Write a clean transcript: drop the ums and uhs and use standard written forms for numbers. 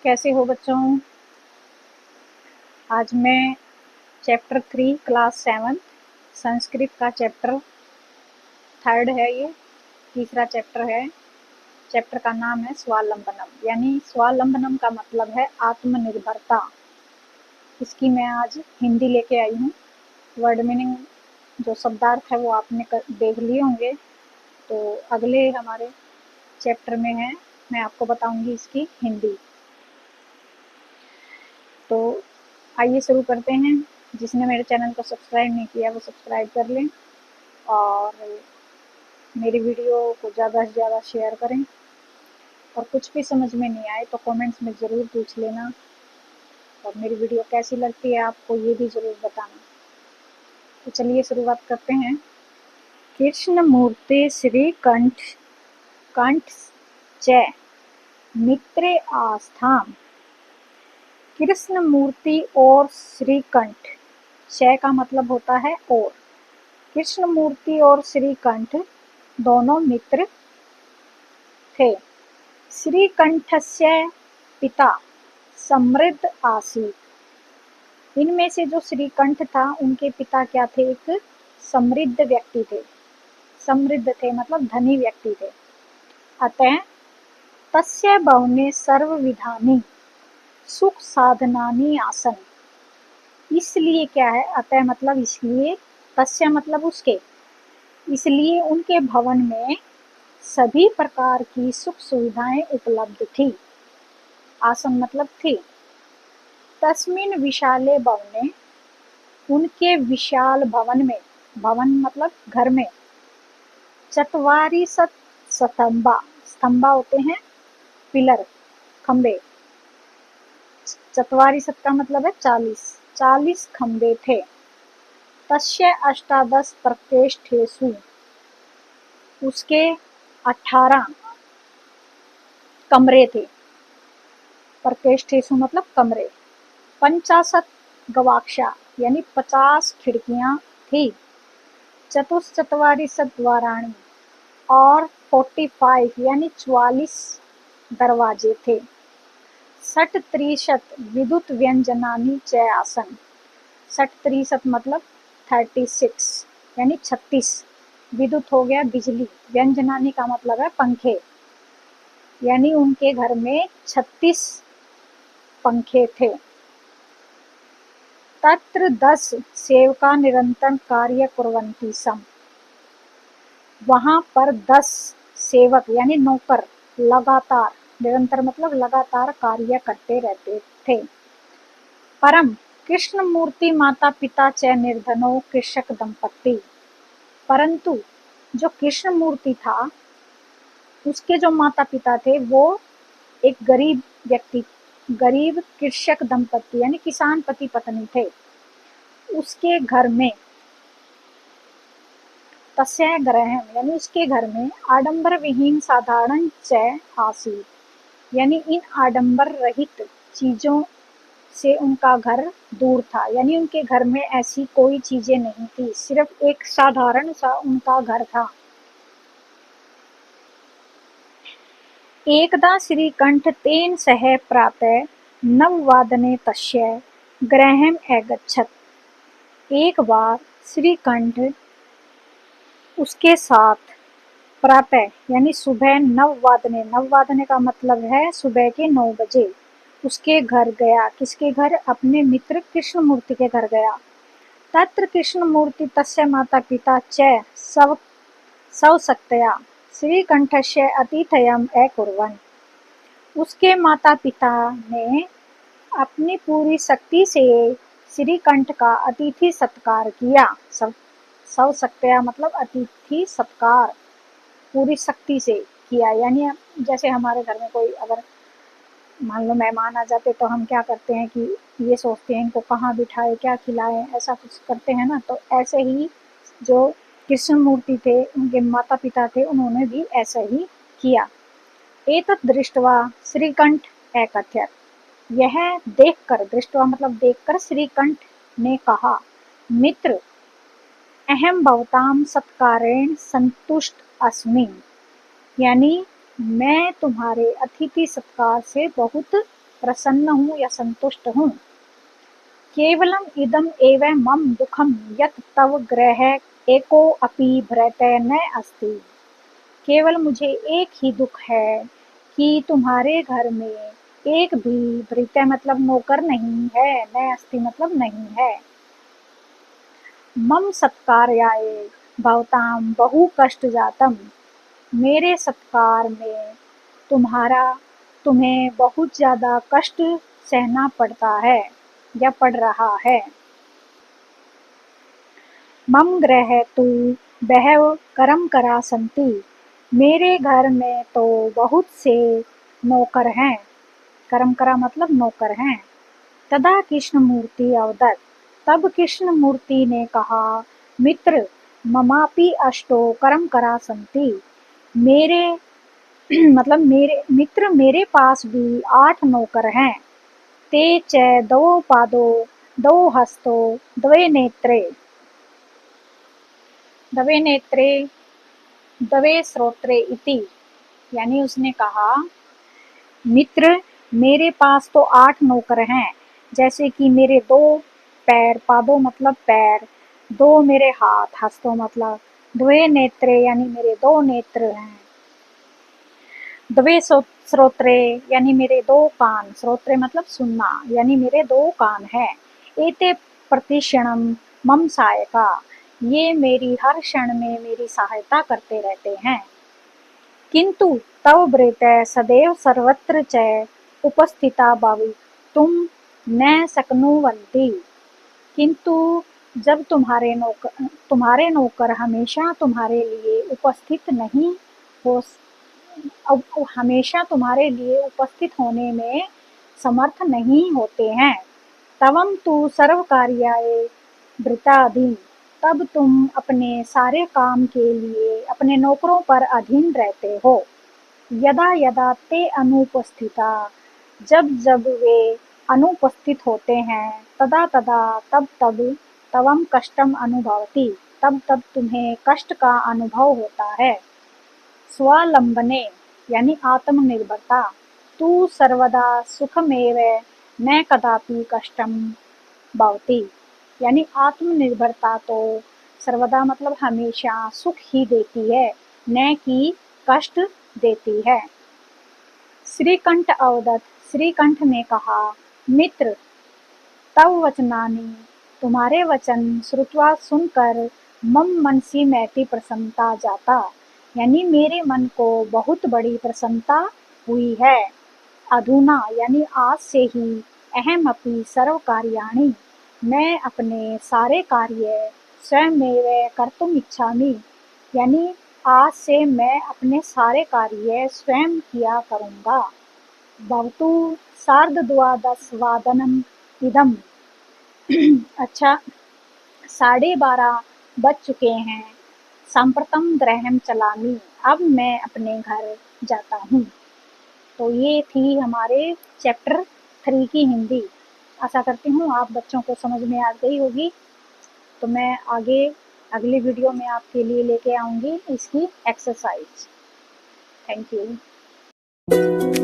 कैसे हो बच्चों? आज मैं चैप्टर 3 क्लास 7 संस्कृत का चैप्टर 3 है। ये तीसरा चैप्टर है। चैप्टर का नाम है स्वावलंबनम, यानी स्वावलंबनम का मतलब है आत्मनिर्भरता। इसकी मैं आज हिंदी लेके आई हूँ। वर्ड मीनिंग जो शब्दार्थ है वो आपने देख लिए होंगे। तो अगले हमारे चैप्टर में है, मैं आपको बताऊंगी इसकी हिंदी। तो आइए शुरू करते हैं। जिसने मेरे चैनल को सब्सक्राइब नहीं किया वो सब्सक्राइब कर लें और मेरी वीडियो को ज़्यादा से ज़्यादा शेयर करें। और कुछ भी समझ में नहीं आए तो कमेंट्स में ज़रूर पूछ लेना। और मेरी वीडियो कैसी लगती है आपको ये भी ज़रूर बताना। तो चलिए शुरुआत करते हैं। कृष्ण मूर्ति श्री कंठ कंठ च मित्रे आस्थाम। कृष्ण मूर्ति और श्रीकंठ, च का मतलब होता है और। कृष्ण मूर्ति और श्रीकंठ दोनों मित्र थे। श्रीकंठस्य पिता समृद्ध आसीत्। इनमें से जो श्रीकंठ था उनके पिता क्या थे? एक समृद्ध व्यक्ति थे। समृद्ध थे मतलब धनी व्यक्ति थे। अतः तस्य भवने सर्वविधानि सुख साधनानि आसन। इसलिए क्या है? अतः मतलब इसलिए, तस्य मतलब उसके, इसलिए उनके भवन में सभी प्रकार की सुख सुविधाएं उपलब्ध थी। आसन मतलब थी। तस्मिन् विशाले भवने, उनके विशाल भवन में, भवन मतलब घर में, चत्वारिंशत् स्तंभा, स्तंभा होते हैं पिलर, खंबे। चत्वारिंशत् का मतलब है 40, 40 खंबे थे। तस्य अष्टादश प्रकोष्ठेषु, उसके 18 कमरे थे। प्रकोष्ठेषु मतलब कमरे। 50 गवाक्षा यानी 50 खिड़कियां थी। चतुश्चत्वारिंशत् द्वाराणि, और 45 यानी 44 दरवाजे थे। षट्त्रिशत् विद्युत व्यंजनानि च आसन। षट्त्रिशत् मतलब 36 यानी 36। विद्युत हो गया बिजली, व्यंजनानि का मतलब है पंखे, यानी उनके घर में 36 पंखे थे। तत्र 10 सेवका निरंतर कार्य कुर्वन्ति सम। वहां पर 10 सेवक यानी नौकर लगातार, निरंतर मतलब लगातार कार्य करते रहते थे। परम कृष्ण मूर्ति माता पिता च निर्धनो कृषक दंपत्ति। परंतु जो कृष्ण मूर्ति था उसके जो माता पिता थे वो एक गरीब व्यक्ति, गरीब कृषक दंपत्ति यानी किसान पति पत्नी थे। उसके घर में तस्य गृहम् यानी उसके घर में आडंबर विहीन साधारण च आसीत्, यानी इन आडंबर रहित चीजों से उनका घर दूर था। यानी उनके घर में ऐसी कोई चीजें नहीं थी, सिर्फ एक साधारण सा उनका घर था। एकदा श्रीकंठ तेन सह प्रातः नववादने तस्य गृहम् अगच्छत्। एक बार श्रीकंठ उसके साथ प्रातः यानी सुबह नववादने, नववादने का मतलब है सुबह के 9 बजे उसके घर गया। किसके घर? अपने मित्र कृष्ण मूर्ति के घर गया। तत्र कृष्ण मूर्ति तस्य माता पिता च सवशक्तया श्रीकंठस्य अतिथयम् अकुर्वन्। उसके माता पिता ने अपनी पूरी शक्ति से श्रीकंठ का अतिथि सत्कार किया। सवशक्तया मतलब अतिथि सत्कार पूरी शक्ति से किया। यानी जैसे हमारे घर में कोई अगर मान लो मेहमान आ जाते तो हम क्या करते हैं कि ये सोचते हैं इनको कहाँ बिठाए, क्या खिलाएं, ऐसा कुछ करते हैं ना। तो ऐसे ही जो कृष्ण मूर्ति थे, उनके माता पिता थे, उन्होंने भी ऐसा ही किया। एतत् दृष्ट्वा श्रीकंठ अकथयत्। यह देखकर, दृष्ट्वा मतलब देखकर, श्रीकंठ ने कहा, मित्र अहम भवताम सत्कारेण संतुष्ट अस्मि। यानी मैं तुम्हारे अतिथि सत्कार से बहुत प्रसन्न हूँ या संतुष्ट हूँ। केवलम इदम एव मम दुखम यत तव ग्रह एको अपि भृत्य न अस्ति। केवल मुझे एक ही दुख है कि तुम्हारे घर में एक भी भृत्य मतलब नौकर नहीं है, न अस्ति मतलब नहीं है। मम सत्कार्याय भवताम बहु कष्ट जातम। मेरे सत्कार में तुम्हें बहुत ज्यादा कष्ट सहना पड़ता है या पड़ रहा है। मम गृहे तु बहव करमकरा सन्ति। मेरे घर में तो बहुत से नौकर हैं। करमकरा मतलब नौकर हैं। तदा कृष्णमूर्ति अवदत्। तब कृष्णमूर्ति ने कहा, मित्र ममापि अष्टो करमकरा सन्ति। मेरे मतलब मेरे मित्र मेरे पास भी 8 नौकर हैं। ते च द्वौ पादौ द्वौ हस्तौ द्वे नेत्रे द्वे नेत्रे द्वे श्रोत्रे इति। यानी उसने कहा, मित्र मेरे पास तो 8 नौकर हैं, जैसे कि मेरे 2 पैर, पादों मतलब पैर, 2 मेरे हाथ, हस्तों मतलब, द्वे नेत्रे यानी मेरे 2 नेत्र हैं, द्वे श्रोत्रे यानी मेरे 2 कान, श्रोत्रे मतलब सुनना, यानी मेरे 2 कान हैं। एते प्रतिक्षणम मम सहायका। ये मेरी हर क्षण में मेरी सहायता करते रहते हैं। किंतु तव भृत्य सदैव सर्वत्र च उपस्थिता भवितुम न शक्नुवन्ति। किंतु जब तुम्हारे नौकर हमेशा तुम्हारे लिए उपस्थित नहीं हो हमेशा तुम्हारे लिए उपस्थित होने में समर्थ नहीं होते हैं। तवम तु सर्व कार्याय भृताधीन। तब तुम अपने सारे काम के लिए अपने नौकरों पर अधीन रहते हो। यदा यदा ते अनुपस्थिता। जब जब वे अनुपस्थित होते हैं। तदा तदा तब तब तवम कष्टम अनुभवति। तब तब तुम्हें कष्ट का अनुभव होता है। स्वावलंबने यानी आत्मनिर्भरता। तू सर्वदा सुखमेव न कदापि कष्टम भवति। यानी आत्मनिर्भरता तो सर्वदा मतलब हमेशा सुख ही देती है, न कि कष्ट देती है। श्रीकंठ अवदत्। श्रीकंठ ने कहा, मित्र तव वचनानि। तुम्हारे वचन श्रुत्वा सुनकर मम मनसि महती प्रसन्नता जाता। यानी मेरे मन को बहुत बड़ी प्रसन्नता हुई है। अधुना यानी आज से ही अहम अपि सर्व कार्याणि। मैं अपने सारे कार्य स्वयमेव कर्तुम इच्छामि। यानी आज से मैं अपने सारे कार्य स्वयं किया करूँगा। भवतु सार्धद्वादशवादनम् इदम्। अच्छा, 12:30 बज चुके हैं। सांप्रतम गृहं चलामि। अब मैं अपने घर जाता हूँ। तो ये थी हमारे चैप्टर 3 की हिंदी। आशा करती हूँ आप बच्चों को समझ में आ गई होगी। तो मैं आगे अगली वीडियो में आपके लिए लेके आऊँगी इसकी एक्सरसाइज। Thank you.